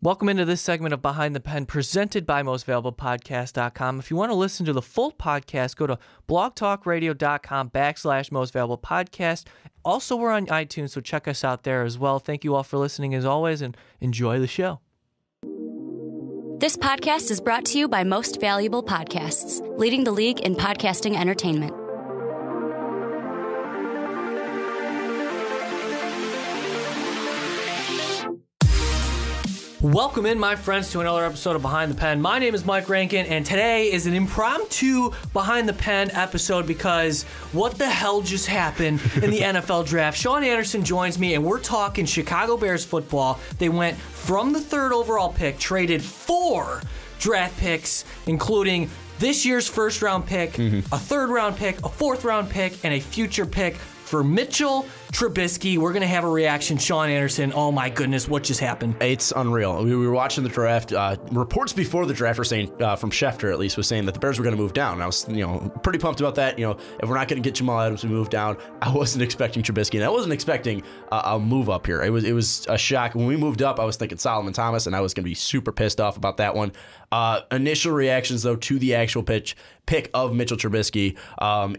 Welcome into this segment of Behind the Pen presented by MostValuablePodcast.com. If you want to listen to the full podcast, go to blogtalkradio.com/MostValuablePodcast. Also, we're on iTunes, so check us out there as well. Thank you all for listening as always, and enjoy the show. This podcast is brought to you by Most Valuable Podcasts, leading the league in podcasting entertainment. Welcome in, my friends, to another episode of Behind the Pen. My name is Mike Rankin, and today is an impromptu Behind the Pen episode because what the hell just happened in the NFL draft? Sean Anderson joins me, and we're talking Chicago Bears football. They went from the third overall pick, traded 4 draft picks, including this year's first-round pick, a third-round pick, a fourth-round pick, and a future pick for Mitchell Trubisky. We're going to have a reaction. Sean Anderson, oh my goodness, what just happened? It's unreal. We were watching the draft. Reports before the draft were saying, from Schefter at least, was saying that the Bears were going to move down. And I was, pretty pumped about that. If we're not going to get Jamal Adams, we move down. I wasn't expecting Trubisky, and I wasn't expecting a move up here. It was a shock. When we moved up, I was thinking Solomon Thomas, and I was going to be super pissed off about that one. Initial reactions, though, to the actual pick of Mitchell Trubisky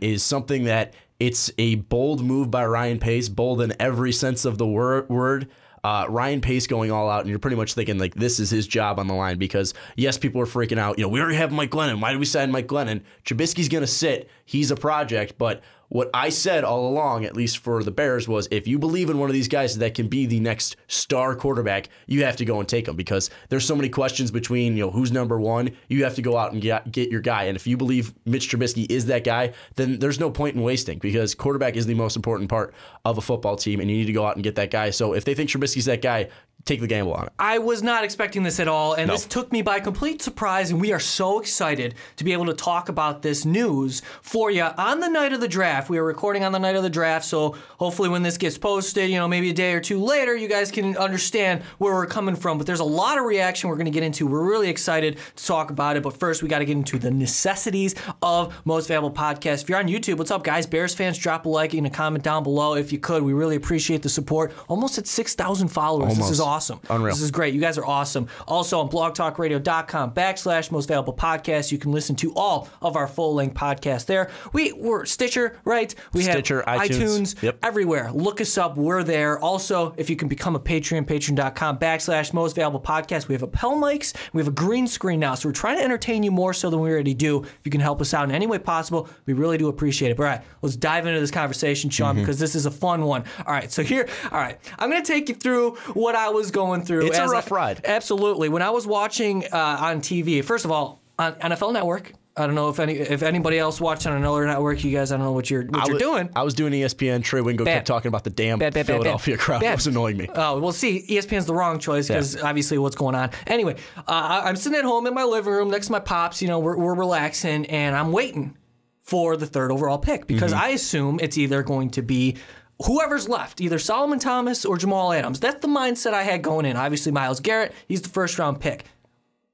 is something that it's a bold move by Ryan Pace, bold in every sense of the word. Ryan Pace going all out, and you're pretty much thinking, like, this is his job on the line because, yes, people are freaking out. We already have Mike Glennon. Why did we sign Mike Glennon? Trubisky's going to sit. He's a project, but what I said all along, at least for the Bears, was if you believe in one of these guys that can be the next star quarterback, you have to go and take him because there's so many questions between, who's number one. You have to go out and get your guy. And if you believe Mitch Trubisky is that guy, then there's no point in wasting because quarterback is the most important part of a football team, and you need to go out and get that guy. So if they think Trubisky's that guy, take the gamble on it. I was not expecting this at all, and This took me by complete surprise, and we are so excited to be able to talk about this news for you on the night of the draft. We are recording on the night of the draft, so hopefully when this gets posted, maybe a day or two later, you guys can understand where we're coming from. But there's a lot of reaction we're going to get into. We're really excited to talk about it, but first we got to get into the necessities of Most Valuable Podcast. If you're on YouTube, what's up, guys? Bears fans, drop a like and a comment down below if you could. We really appreciate the support. Almost at 6,000 followers. This is awesome. Unreal. This is great. You guys are awesome. Also on blogtalkradio.com/mostvaluablepodcast, you can listen to all of our full-length podcasts there. We're Stitcher, right? We Stitcher, have iTunes, yep. Everywhere. Look us up. We're there. Also, if you can become a Patreon, patreon.com/mostvaluablepodcast. We have lapel mics. We have a green screen now. So we're trying to entertain you more so than we already do. If you can help us out in any way possible, we really do appreciate it. But all right, let's dive into this conversation, Sean, because this is a fun one. All right, so I'm going to take you through what I was going through. It's a rough ride. Absolutely. When I was watching on TV, first of all, on NFL Network, I don't know if anybody else watched on another network. You guys, I don't know what you're doing. I was doing ESPN. Trey Wingo kept talking about the damn Philadelphia crowd. It was annoying me. Oh, well, see, ESPN's the wrong choice because obviously what's going on. Anyway, I'm sitting at home in my living room next to my pops. We're relaxing, and I'm waiting for the third overall pick because I assume it's either going to be whoever's left, either Solomon Thomas or Jamal Adams. That's the mindset I had going in. Obviously, Myles Garrett, he's the first-round pick.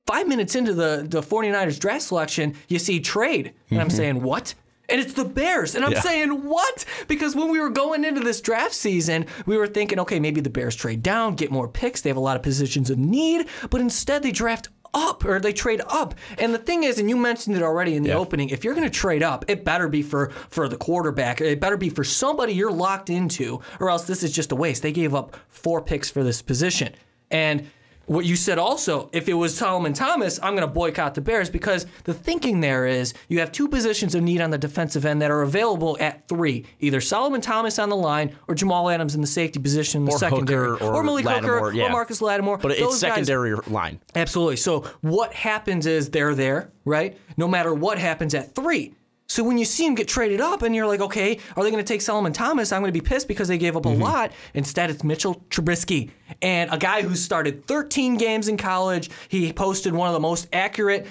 5 minutes into the 49ers draft selection, you see trade. And I'm saying, what? And it's the Bears. And I'm saying, what? Because when we were going into this draft season, we were thinking, okay, maybe the Bears trade down, get more picks. They have a lot of positions of need. But instead, they draft up, or they trade up. And the thing is, and you mentioned it already in the opening, if you're going to trade up, it better be for the quarterback. It better be for somebody you're locked into, or else this is just a waste. They gave up 4 picks for this position. And what you said also, if it was Solomon Thomas, I'm going to boycott the Bears because the thinking there is you have 2 positions of need on the defensive end that are available at 3. Either Solomon Thomas on the line or Jamal Adams in the safety position in the secondary. Or Malik Hooker or Marcus Lattimore. But it's secondary line. Absolutely. So what happens is they're there, right? No matter what happens at 3. So when you see him get traded up and you're like, okay, are they going to take Solomon Thomas? I'm going to be pissed because they gave up a lot. Instead, it's Mitchell Trubisky, and a guy who started 13 games in college. He posted one of the most accurate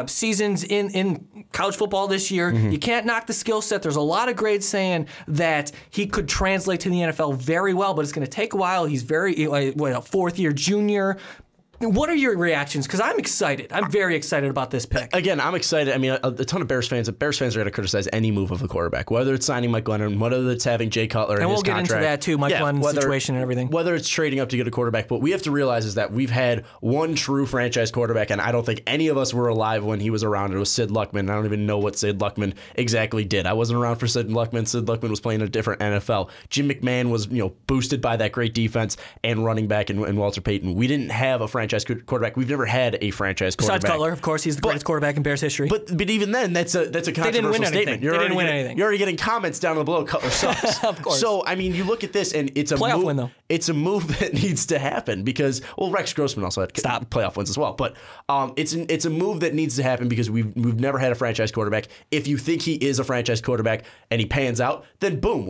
seasons in college football this year. You can't knock the skill set. There's a lot of grades saying that he could translate to the NFL very well, but it's going to take a while. He's a 4th-year junior. What are your reactions? Because I'm excited. I'm very excited about this pick. Again, I'm excited. I mean, a ton of Bears fans are going to criticize any move of a quarterback, whether it's signing Mike Glennon, whether it's having Jay Cutler in his contract. And we'll get into that too, Mike Glennon's situation and everything. Whether it's trading up to get a quarterback. But we have to realize is that we've had one true franchise quarterback, and I don't think any of us were alive when he was around. It was Sid Luckman. I don't even know what Sid Luckman exactly did. I wasn't around for Sid Luckman. Sid Luckman was playing a different NFL. Jim McMahon was, boosted by that great defense and running back and Walter Payton. We didn't have a franchise quarterback. We've never had a franchise quarterback. Besides Cutler, of course, he's the greatest quarterback in Bears history. But even then, that's a controversial statement. They didn't win anything. You're already getting comments down below. Cutler sucks. Of course. So I mean, you look at this, and it's a playoff move, win though. It's a move that needs to happen because Rex Grossman also had playoff wins as well. But it's a move that needs to happen because we've never had a franchise quarterback. If you think he is a franchise quarterback and he pans out, then boom.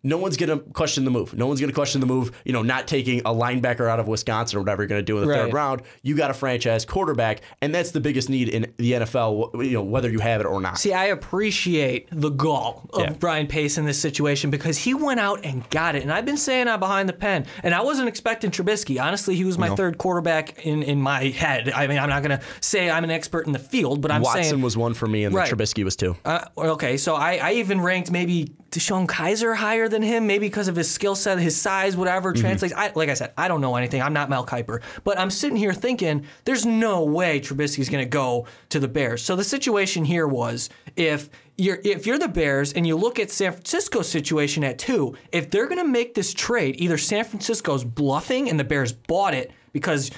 No one's going to question the move. No one's going to question the move, not taking a linebacker out of Wisconsin or whatever you're going to do in the third round. You got a franchise quarterback, and that's the biggest need in the NFL, whether you have it or not. See, I appreciate the gall of Brian Pace in this situation because he went out and got it. And I've been saying I'm behind the pen, and I wasn't expecting Trubisky. Honestly, he was my third quarterback in my head. I mean, I'm not going to say I'm an expert in the field, but Watson was one for me, and Trubisky was two. Okay, so I even ranked maybe Deshaun Kaiser higher than him, maybe because of his skill set, his size, whatever translates. Like I said, I don't know anything. I'm not Mel Kiper. But I'm sitting here thinking, there's no way Trubisky's going to go to the Bears. So the situation here was, if you're the Bears and you look at San Francisco's situation at 2, if they're going to make this trade, either San Francisco's bluffing and the Bears bought it because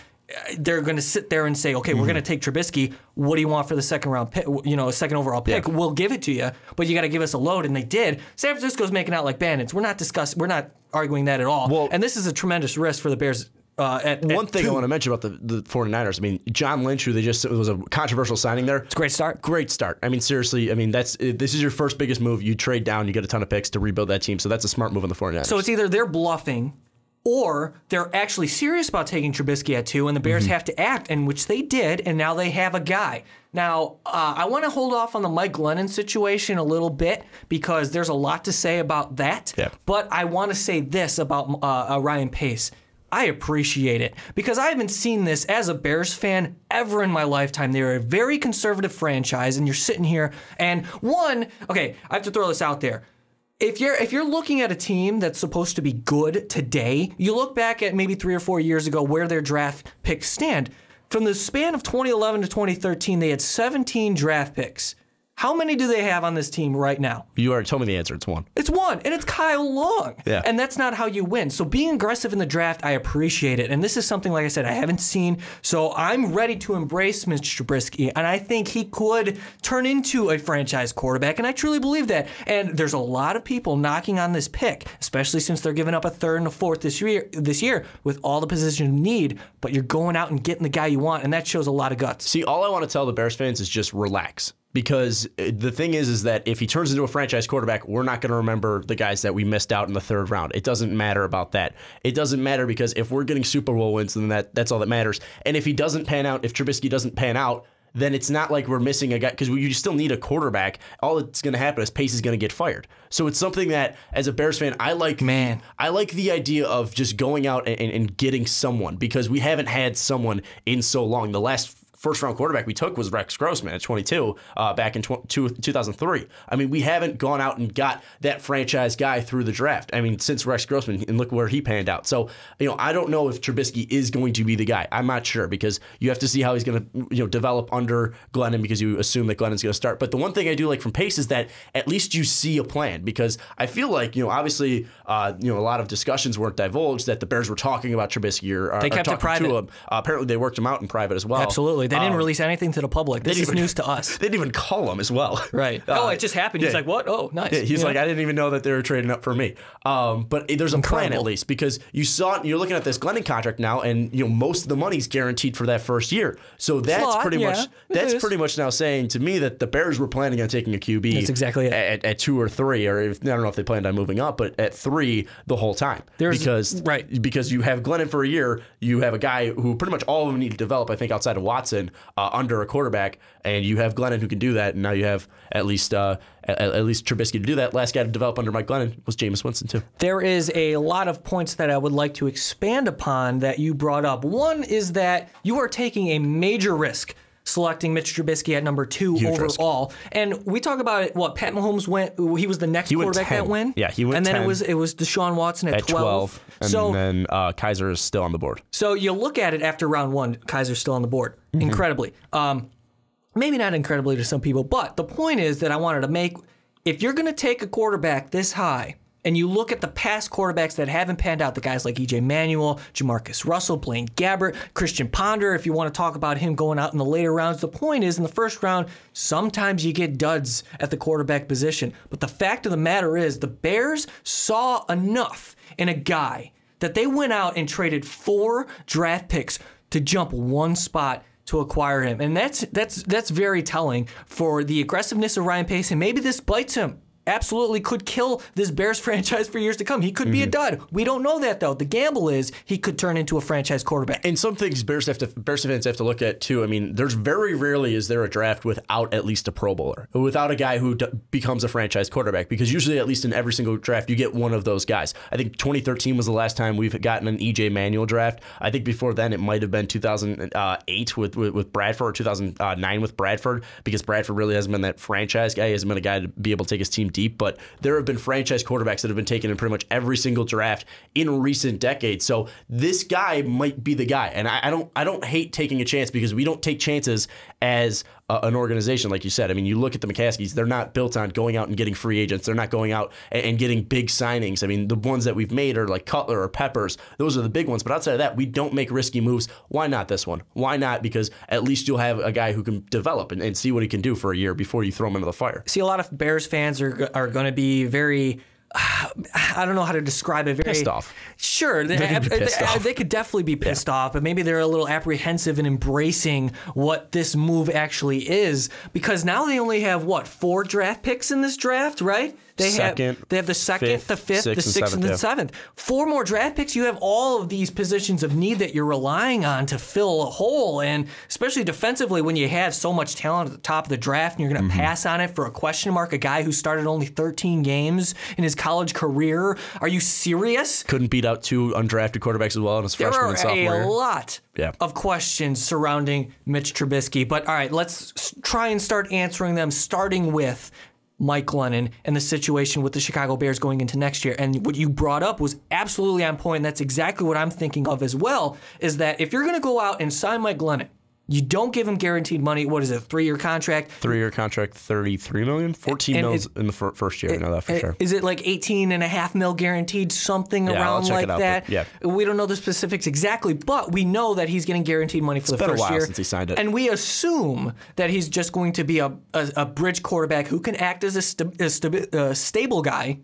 they're going to sit there and say, okay, we're going to take Trubisky. What do you want for the second round pick? Second overall pick. We'll give it to you, but you got to give us a load. And they did. San Francisco's making out like bandits. We're not arguing that at all. Well, and this is a tremendous risk for the Bears. One thing I want to mention about the 49ers, I mean, John Lynch, who it was a controversial signing there. It's a great start. Great start. I mean, seriously, this is your first biggest move. You trade down, you get a ton of picks to rebuild that team. So that's a smart move on the 49ers. So it's either they're bluffing or they're actually serious about taking Trubisky at 2, and the Bears have to act, and which they did, and now they have a guy. Now, I want to hold off on the Mike Glennon situation a little bit because there's a lot to say about that. Yeah. But I want to say this about Ryan Pace. I appreciate it because I haven't seen this as a Bears fan ever in my lifetime. They're a very conservative franchise, and you're sitting here, and I have to throw this out there. If you're looking at a team that's supposed to be good today, you look back at maybe 3 or 4 years ago where their draft picks stand. From the span of 2011 to 2013, they had 17 draft picks. How many do they have on this team right now? You already told me the answer. It's 1. It's 1, and it's Kyle Long. Yeah. And that's not how you win. So being aggressive in the draft, I appreciate it. And this is something, like I said, I haven't seen. So I'm ready to embrace Mitchell Trubisky, and I think he could turn into a franchise quarterback, and I truly believe that. And there's a lot of people knocking on this pick, especially since they're giving up a 3rd and a 4th this year with all the positions you need, but you're going out and getting the guy you want, and that shows a lot of guts. See, all I want to tell the Bears fans is just relax. Because the thing is that if he turns into a franchise quarterback, we're not going to remember the guys that we missed out in the 3rd round. It doesn't matter about that. It doesn't matter because if we're getting Super Bowl wins, then that's all that matters. And if he doesn't pan out, if Trubisky doesn't pan out, then it's not like we're missing a guy because you still need a quarterback. All that's going to happen is Pace is going to get fired. So it's something that, as a Bears fan, I like the idea of just going out and getting someone because we haven't had someone in so long. The last first-round quarterback we took was Rex Grossman at 22 back in 2003. I mean, we haven't gone out and got that franchise guy through the draft. I mean, since Rex Grossman, and look where he panned out. So, I don't know if Trubisky is going to be the guy. I'm not sure because you have to see how he's going to, develop under Glennon because you assume that Glennon's going to start. But the one thing I do like from Pace is that at least you see a plan because I feel like, obviously, a lot of discussions weren't divulged that the Bears were talking about Trubisky or they kept it private. To him. Apparently, they worked him out in private as well. Absolutely. They didn't release anything to the public. This is news to us. They didn't even call him as well. Right. It just happened. He's like, what? Oh, nice. Yeah, he's like, I didn't even know that they were trading up for me. But there's a plan at least because you saw it. You're looking at this Glennon contract now, and most of the money's guaranteed for that first year. So that's pretty much now saying to me that the Bears were planning on taking a QB. That's exactly it. At 2 or 3, or I don't know if they planned on moving up, but at 3 the whole time. Because you have Glennon for a year, you have a guy who pretty much all of them need to develop. I think outside of Watson. happen under a quarterback, and you have Glennon who can do that, and now you have at least Trubisky to do that. Last guy to develop under Mike Glennon was Jameis Winston too. There is a lot of points that I would like to expand upon that you brought up. One is that you are taking a major risk selecting Mitch Trubisky at number 2 Huge overall. risk. And we talk about it, what, Pat Mahomes went, he was the next quarterback that went? Yeah, he went And then 10. it was Deshaun Watson at 12. And then Kaiser is still on the board. So you look at it after round 1, Kaiser's still on the board. Incredibly. Maybe not incredibly to some people, but the point is that I wanted to make, if you're going to take a quarterback this high, and you look at the past quarterbacks that haven't panned out, the guys like E.J. Manuel, Jamarcus Russell, Blaine Gabbert, Christian Ponder, if you want to talk about him going out in the later rounds, the point is in the first round, sometimes you get duds at the quarterback position. But the fact of the matter is the Bears saw enough in a guy that they went out and traded 4 draft picks to jump 1 spot to acquire him. And that's very telling for the aggressiveness of Ryan Pace, and maybe this bites him. Absolutely could kill this Bears franchise for years to come. He could be a dud. We don't know that, though. The gamble is he could turn into a franchise quarterback. And some things Bears fans have to look at, too. I mean, there's very rarely is there a draft without at least a Pro Bowler, without a guy who becomes a franchise quarterback, because usually, at least in every single draft, you get one of those guys. I think 2013 was the last time we've gotten an E.J. Manuel draft. I think before then it might have been 2008 with Bradford, or 2009 with Bradford, because Bradford really hasn't been that franchise guy. He hasn't been a guy to be able to take his team deep, but there have been franchise quarterbacks that have been taken in pretty much every single draft in recent decades. So this guy might be the guy, and I don't hate taking a chance, because we don't take chances as an organization, like you said. I mean, you look at the McCaskies; they're not built on going out and getting free agents. They're not going out and getting big signings. I mean, the ones that we've made are like Cutler or Peppers. Those are the big ones. But outside of that, we don't make risky moves. Why not this one? Why not? Because at least you'll have a guy who can develop and see what he can do for a year before you throw him into the fire. See, a lot of Bears fans are going to be very, I don't know how to describe it. Very pissed off. Sure, they could definitely be pissed off, but maybe they're a little apprehensive in embracing what this move actually is, because now they only have, what, 4 draft picks in this draft, right? They have the second, the fifth, the sixth, and the seventh. 4 more draft picks. You have all of these positions of need that you're relying on to fill a hole, and especially defensively when you have so much talent at the top of the draft and you're going to pass on it for a question mark, a guy who started only 13 games in his college career. Are you serious? Couldn't beat out 2 undrafted quarterbacks as well in his freshman and sophomore year. There are a lot of questions surrounding Mitch Trubisky, but all right, let's try and start answering them, starting with Mike Glennon and the situation with the Chicago Bears going into next year. And what you brought up was absolutely on point, and that's exactly what I'm thinking of as well, is that if you're going to go out and sign Mike Glennon, you don't give him guaranteed money. What is it, a 3-year contract? 3-year contract, $33 million? $14 million in the first year. I know that for sure. Is it like $18.5 million guaranteed, something around like that? Yeah. We don't know the specifics exactly, but we know that he's getting guaranteed money for the first year. It's been a while since he signed it. And we assume that he's just going to be a bridge quarterback who can act as a stable guy.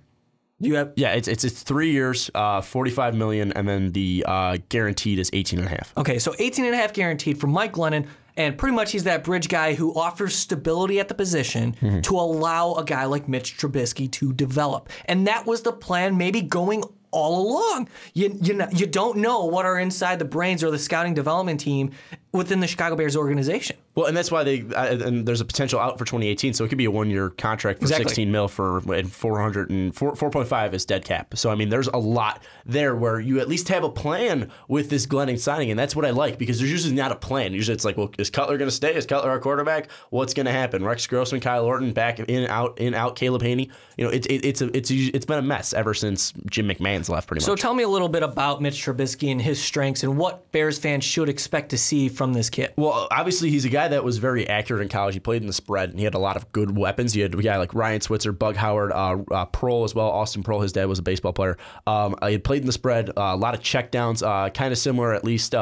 It's 3 years, $45 million, and then the guaranteed is $18.5. Okay, so $18.5 guaranteed for Mike Glennon, and pretty much he's that bridge guy who offers stability at the position to allow a guy like Mitch Trubisky to develop. And that was the plan, maybe going all along. You don't know what are inside the brains or the scouting development team within the Chicago Bears organization. Well, and that's why and there's a potential out for 2018, so it could be a 1-year contract for $16 million for 4.5 is dead cap. So I mean, there's a lot there where you at least have a plan with this Glennon signing, and that's what I like, because there's usually not a plan. Usually it's like, well, is Cutler going to stay? Is Cutler our quarterback? What's going to happen? Rex Grossman, Kyle Orton, back in out, Caleb Haney. You know, it's been a mess ever since Jim McMahon's left, pretty much. So tell me a little bit about Mitch Trubisky and his strengths and what Bears fans should expect to see from this kid. Well, obviously he's a guy that was very accurate in college. He played in the spread, and he had a lot of good weapons. You had a guy like Ryan Switzer, Bug Howard, Prohl as well. Austin Prohl, his dad was a baseball player. He had played in the spread, a lot of checkdowns, kind of similar, at least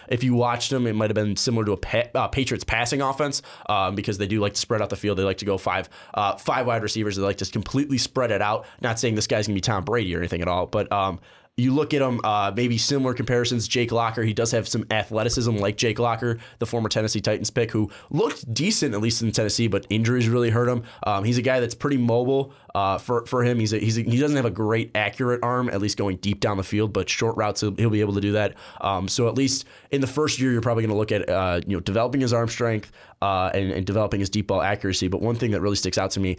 if you watched him, it might have been similar to a Patriots passing offense, because they do like to spread out the field. They like to go five wide receivers. They like to completely spread it out. Not saying this guy's going to be Tom Brady or anything at all, but you look at him, maybe similar comparisons. Jake Locker, he does have some athleticism like Jake Locker, the former Tennessee Titans pick, who looked decent, at least in Tennessee, but injuries really hurt him. He's a guy that's pretty mobile, for him. He doesn't have a great accurate arm, at least going deep down the field, but short routes he'll be able to do that. So at least in the first year, you're probably going to look at developing his arm strength and developing his deep ball accuracy. But one thing that really sticks out to me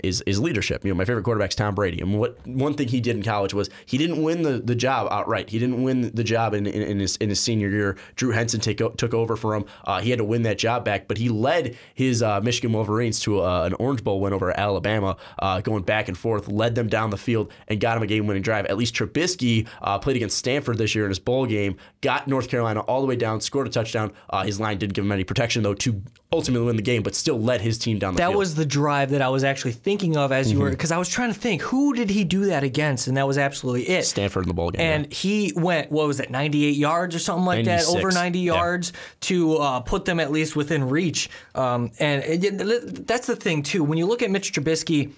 is leadership. My favorite quarterback's Tom Brady, and one thing he did in college was he didn't win the job outright. He didn't win the job in his senior year. Drew Henson took over for him. He had to win that job back, but he led his Michigan Wolverines to an Orange Bowl win over Alabama, going back and forth, led them down the field, and got him a game-winning drive. At least Trubisky played against Stanford this year in his bowl game, got North Carolina all the way down, scored a touchdown. His line didn't give him any protection, though, to ultimately win the game, but still led his team down the field. That was the drive that I was actually thinking of as you were, because I was trying to think, who did he do that against? And that was absolutely it. Stanford in the bowl game. And he went, what was it, 98 yards or something like 96. that, over 90 yards to put them at least within reach. That's the thing, too. When you look at Mitch Trubisky,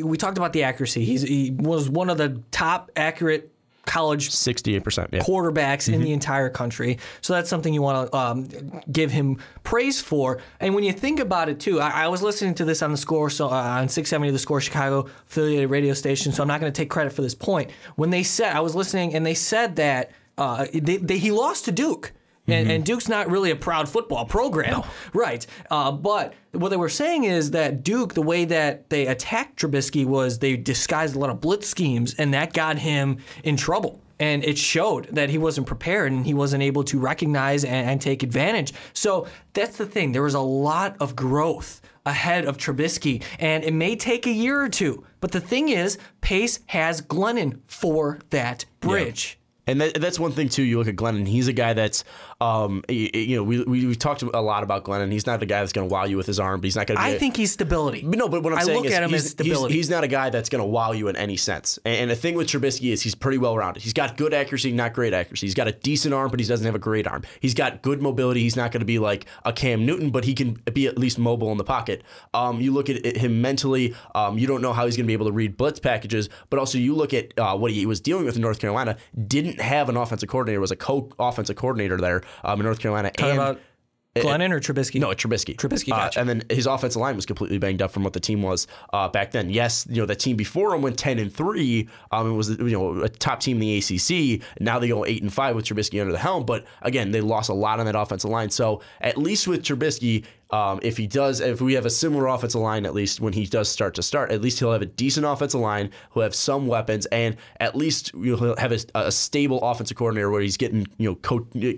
we talked about the accuracy. He was one of the top accurate college 68% quarterbacks in the entire country. So that's something you want to give him praise for. And when you think about it, too, I was listening to this on The Score, so on 670 The Score, Chicago affiliated radio station, so I'm not going to take credit for this point. When they said, I was listening, and they said that he lost to Duke. And Duke's not really a proud football program. No. Right. But what they were saying is that Duke, the way that they attacked Trubisky was they disguised a lot of blitz schemes, and that got him in trouble. And it showed that he wasn't prepared and he wasn't able to recognize and take advantage. So that's the thing. There was a lot of growth ahead of Trubisky, and it may take a year or two. But the thing is, Pace has Glennon for that bridge. Yeah. And that's one thing, too. You look at Glennon. He's a guy that's, we've talked a lot about Glennon. He's not the guy that's going to wow you with his arm, but he's not going to be. I think he's stability. No, but what I'm saying is I look at him as stability. He's not a guy that's going to wow you in any sense. And the thing with Trubisky is he's pretty well-rounded. He's got good accuracy, not great accuracy. He's got a decent arm, but he doesn't have a great arm. He's got good mobility. He's not going to be like a Cam Newton, but he can be at least mobile in the pocket. You look at him mentally. You don't know how he's going to be able to read blitz packages, but also you look at what he was dealing with in North Carolina. Didn't have an offensive coordinator, was a co-offensive coordinator there in North Carolina. Talking about Glennon or Trubisky? No, Trubisky. Gotcha. And then his offensive line was completely banged up from what the team was back then. Yes, the team before him went 10-3. It was a top team in the ACC. Now they go 8-5 with Trubisky under the helm. But again, they lost a lot on that offensive line. So at least with Trubisky, if we have a similar offensive line, at least when he does start, at least he'll have a decent offensive line, he'll have some weapons, and at least he'll have a stable offensive coordinator where he's getting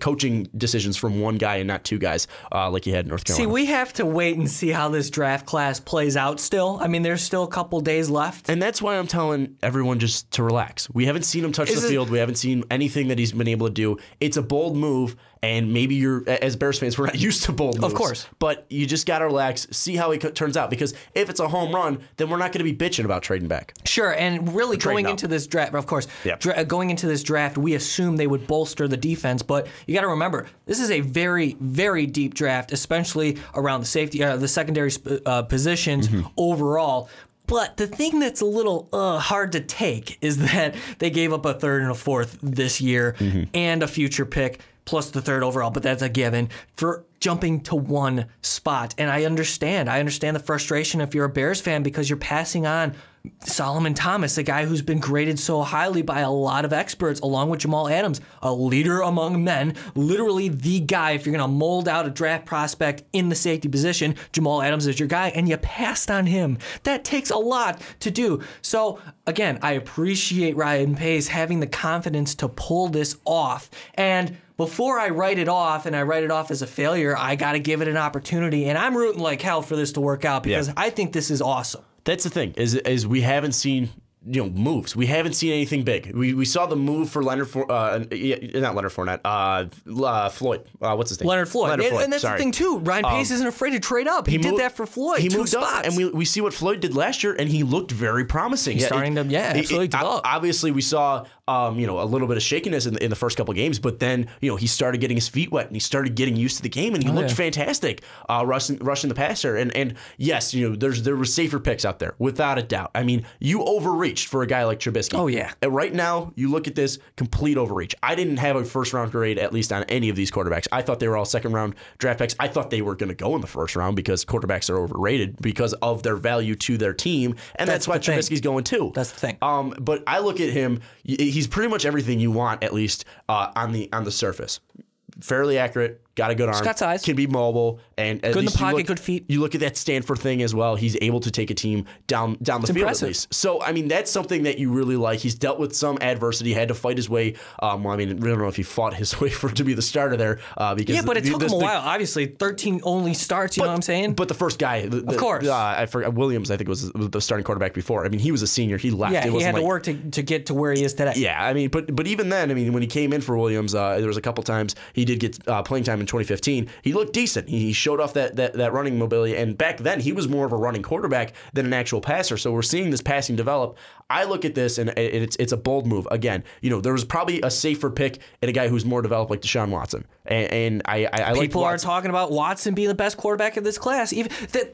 coaching decisions from one guy and not two guys like he had in North Carolina. See, we have to wait and see how this draft class plays out still. I mean, there's still a couple days left. And that's why I'm telling everyone just to relax. We haven't seen him touch the field. We haven't seen anything that he's been able to do. It's a bold move. And maybe as Bears fans, we're not used to bold moves. Of course. But you just got to relax, see how it turns out. Because if it's a home run, then we're not going to be bitching about trading back. Sure. And really going into this draft, of course, going into this draft, we assumed they would bolster the defense. But you got to remember, this is a very, very deep draft, especially around the safety, the secondary positions overall. But the thing that's a little hard to take is that they gave up a third and a fourth this year and a future pick, plus the third overall, but that's a given, for jumping to one spot. And I understand the frustration if you're a Bears fan because you're passing on Solomon Thomas, a guy who's been graded so highly by a lot of experts, along with Jamal Adams, a leader among men, literally the guy. If you're going to mold out a draft prospect in the safety position, Jamal Adams is your guy, and you passed on him. That takes a lot to do. So, again, I appreciate Ryan Pace having the confidence to pull this off. And before I write it off, and I write it off as a failure, I got to give it an opportunity. And I'm rooting like hell for this to work out because I think this is awesome. That's the thing, is we haven't seen moves. We haven't seen anything big. We saw the move for not Leonard Fournette, Floyd. What's his name? Leonard Floyd. And that's the thing, too. Ryan Pace isn't afraid to trade up. He did that for Floyd. He moved spots. up, and we see what Floyd did last year, and he looked very promising. He's starting to, absolutely develop. Obviously, we saw, a little bit of shakiness in the first couple of games, but then, he started getting his feet wet, and he started getting used to the game, and he looked fantastic rushing the passer. And yes, there were safer picks out there, without a doubt. I mean, you overreach. overreached for a guy like Trubisky. Oh, yeah. And right now, you look at this, complete overreach. I didn't have a first-round grade, at least on any of these quarterbacks. I thought they were all second-round draft picks. I thought they were going to go in the first round because quarterbacks are overrated because of their value to their team, and that's why Trubisky's going too. That's the thing. But I look at him, he's pretty much everything you want, at least on the surface. Fairly accurate, got a good arm, got size, can be mobile, and at good in least the pocket, good feet. You look at that Stanford thing as well. He's able to take a team down the field impressive. at least. So I mean, that's something that you really like. He's dealt with some adversity, had to fight his way. Well, I mean, I don't know if he fought his way to be the starter there. Because but it took him a while. Obviously, 13 only starts. You know what I'm saying? But the first guy, of course, I forgot Williams. I think was the starting quarterback before. I mean, he was a senior. He left. Yeah, he had to work to get to where he is today. Yeah, I mean, but even then, I mean, when he came in for Williams, there was a couple times he did get playing time in 2015. He looked decent. He showed off that running mobility, and back then he was more of a running quarterback than an actual passer. So we're seeing this passing develop. I look at this, and it's a bold move. Again, there was probably a safer pick in a guy who's more developed like Deshaun Watson. And I like people are talking about Watson being the best quarterback in this class.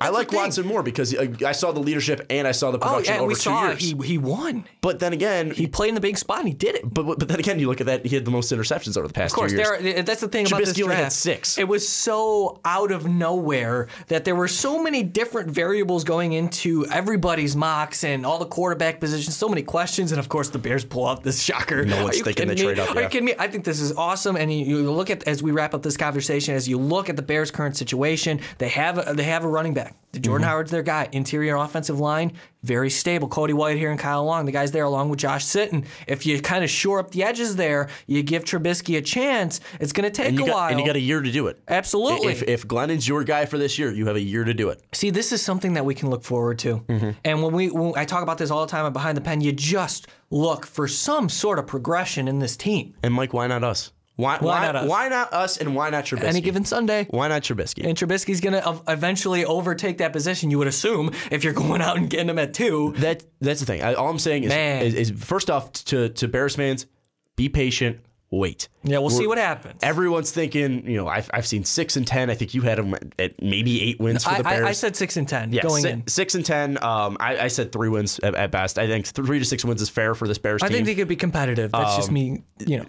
I like Watson more because I saw the leadership and I saw the production over 2 years. He won. But then again, he played in the big spot and he did it. But then again, you look at that, he had the most interceptions over the past 2 years. Of course, that's the thing about this Trubisky only had draft. 6. It was so out of nowhere that there were so many different variables going into everybody's mocks and all the quarterback positions, so many questions, and of course the Bears pull out this shocker. No one's thinking they trade up. Are you kidding me? I think this is awesome, and you look at, as we wrap up this conversation, as you look at the Bears' current situation, they have a running back. Jordan Howard's their guy. Interior offensive line, very stable. Cody White here and Kyle Long, the guys there along with Josh Sitton. If you kind of shore up the edges there, you give Trubisky a chance, it's going to take a while. And you got a year to do it. Absolutely. If Glennon's your guy for this year, you have a year to do it. See, this is something that we can look forward to. And when I talk about this all the time Behind the Pen, you just look for some sort of progression in this team. And Mike, why not us? Why not us? Why not us and why not Trubisky? Any given Sunday. Why not Trubisky? And Trubisky's going to eventually overtake that position, you would assume, if you're going out and getting him at 2. That's the thing. All I'm saying is first off, to Bears fans, be patient. Wait. Yeah, we'll see what happens. Everyone's thinking, I've seen 6 and 10. I think you had them at maybe 8 wins for the Bears. I said 6 and 10 going in. 6 and 10. I said 3 wins at best. I think 3 to 6 wins is fair for this Bears team. I think they could be competitive. That's just me,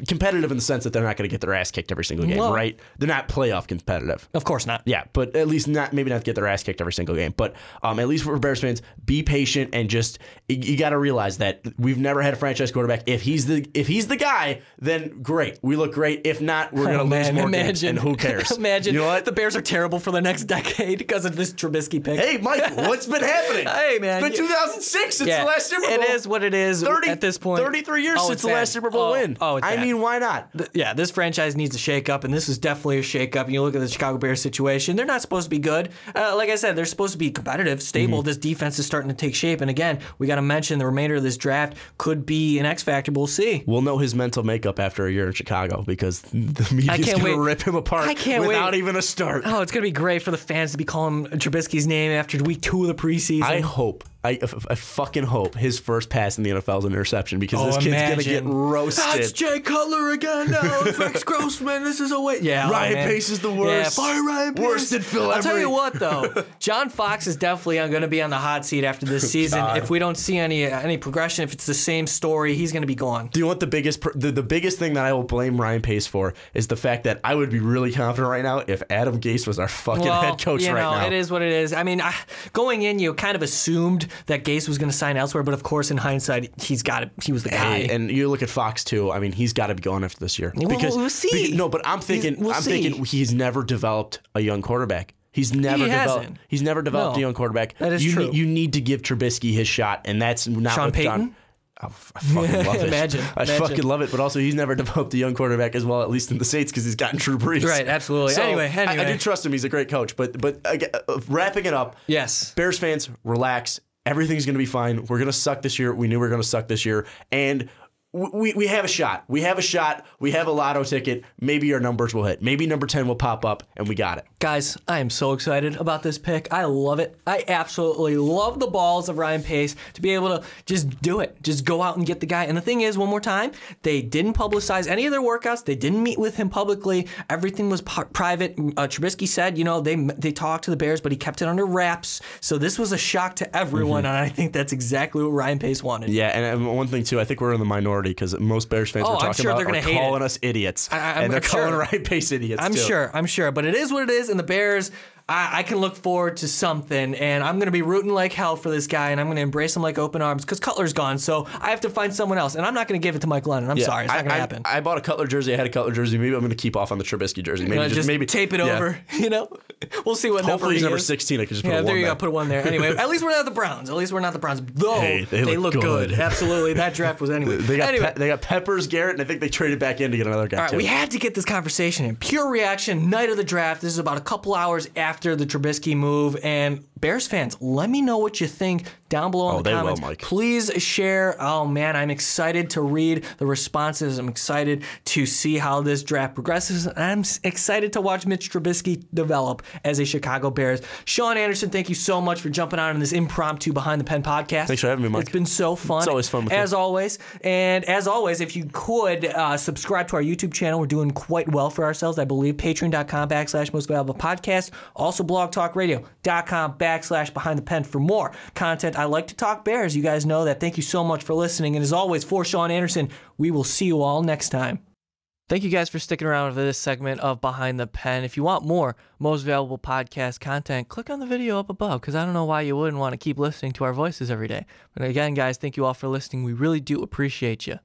Competitive in the sense that they're not going to get their ass kicked every single game, right? They're not playoff competitive. Of course not. Yeah, but at least maybe not get their ass kicked every single game. But at least for Bears fans, be patient and just you got to realize that we've never had a franchise quarterback. If he's the guy, then great. We look great. If not, we're going to lose more games, and who cares? Imagine. You know what? The Bears are terrible for the next decade because of this Trubisky pick. Hey, Mike, what's been happening? Hey, man. It's been 2006 since the last Super Bowl. It is what it is at this point. 33 years since the last Super Bowl win. I mean, why not? This franchise needs a shakeup, and this is definitely a shakeup. And you look at the Chicago Bears situation, they're not supposed to be good. Like I said, they're supposed to be competitive, stable. This defense is starting to take shape. And again, we got to mention the remainder of this draft could be an X factor. We'll see. We'll know his mental makeup after a year in Chicago because the media's going to rip him apart without even a start. Oh, it's going to be great for the fans to be calling Trubisky's name after week 2 of the preseason. I fucking hope his first pass in the NFL is an interception because this kid's going to get roasted. That's Jay Cutler again. No, it's Rex Grossman. This is a way. Yeah, Ryan Pace is the worst. Yeah, fire Ryan Pace. Worse than Phil Emery. I'll tell you what, though. John Fox is definitely going to be on the hot seat after this season. If we don't see any progression, if it's the same story, he's going to be gone. Do you know what the biggest thing that I will blame Ryan Pace for is the fact that I would be really confident right now if Adam Gase was our fucking head coach right now. It is what it is. I mean, going in, you kind of assumed that Gase was going to sign elsewhere, but of course, in hindsight, he was the guy. And you look at Fox too. I mean, he's got to be gone after this year. We'll see. But I'm thinking he's never developed a young quarterback. He's never developed a young quarterback. That is true. You need to give Trubisky his shot, and that's not Sean what Payton? John. I fucking love it. Imagine. Fucking love it. But also, he's never developed a young quarterback as well, at least in the States, because he's gotten Drew Brees. Right, absolutely. So anyway. I do trust him. He's a great coach. But again, wrapping it up, yes. Bears fans, relax. Everything's going to be fine. We're going to suck this year. We knew we were going to suck this year. And we have a shot. We have a shot. We have a lotto ticket. Maybe our numbers will hit. Maybe number 10 will pop up, and we got it. Guys, I am so excited about this pick. I love it. I absolutely love the balls of Ryan Pace to be able to just do it. Just go out and get the guy. And the thing is, one more time, they didn't publicize any of their workouts. They didn't meet with him publicly. Everything was private. Trubisky said, they talked to the Bears, but he kept it under wraps. So this was a shock to everyone, and I think that's exactly what Ryan Pace wanted. Yeah, and one thing, too, I think we're in the minority because most Bears fans we're talking about are calling us idiots. And they're calling Ryan Pace idiots, too. I'm sure. But it is what it is, and the Bears, I can look forward to something, and I'm going to be rooting like hell for this guy, and I'm going to embrace him like open arms because Cutler's gone, so I have to find someone else, and I'm not going to give it to Mike Lennon. I'm sorry. It's not going to happen. I bought a Cutler jersey. I had a Cutler jersey. Maybe I'm going to keep off on the Trubisky jersey. Maybe tape it over. We'll see what hopefully he's number number 16. I could just put a 1 there you there. go. Put a 1 there. Anyway, at least we're not the Browns. Though hey, they look good. Absolutely. That draft was anyway. They got Peppers, Garrett, and I think they traded back in to get another guy. All right, we had to get this conversation in. Pure reaction, night of the draft. This is about a couple hours after the Trubisky move, and Bears fans, let me know what you think down below in the comments. Mike. Please share. Oh man, I'm excited to read the responses. I'm excited to see how this draft progresses. I'm excited to watch Mitch Trubisky develop as a Chicago Bears. Sean Anderson, thank you so much for jumping on in this impromptu Behind the Pen podcast. Thanks for having me, Mike. It's been so fun. It's always fun with as always. And as always, if you could subscribe to our YouTube channel, we're doing quite well for ourselves, I believe. Patreon.com/MostValuablePodcast. Also blogtalkradio.com/Behind the Pen for more content. I like to talk Bears. You guys know that. Thank you so much for listening. And as always, for Sean Anderson, we will see you all next time. Thank you guys for sticking around for this segment of Behind the Pen. If you want more Most Valuable Podcast content, click on the video up above because I don't know why you wouldn't want to keep listening to our voices every day. But again, guys, thank you all for listening. We really do appreciate you.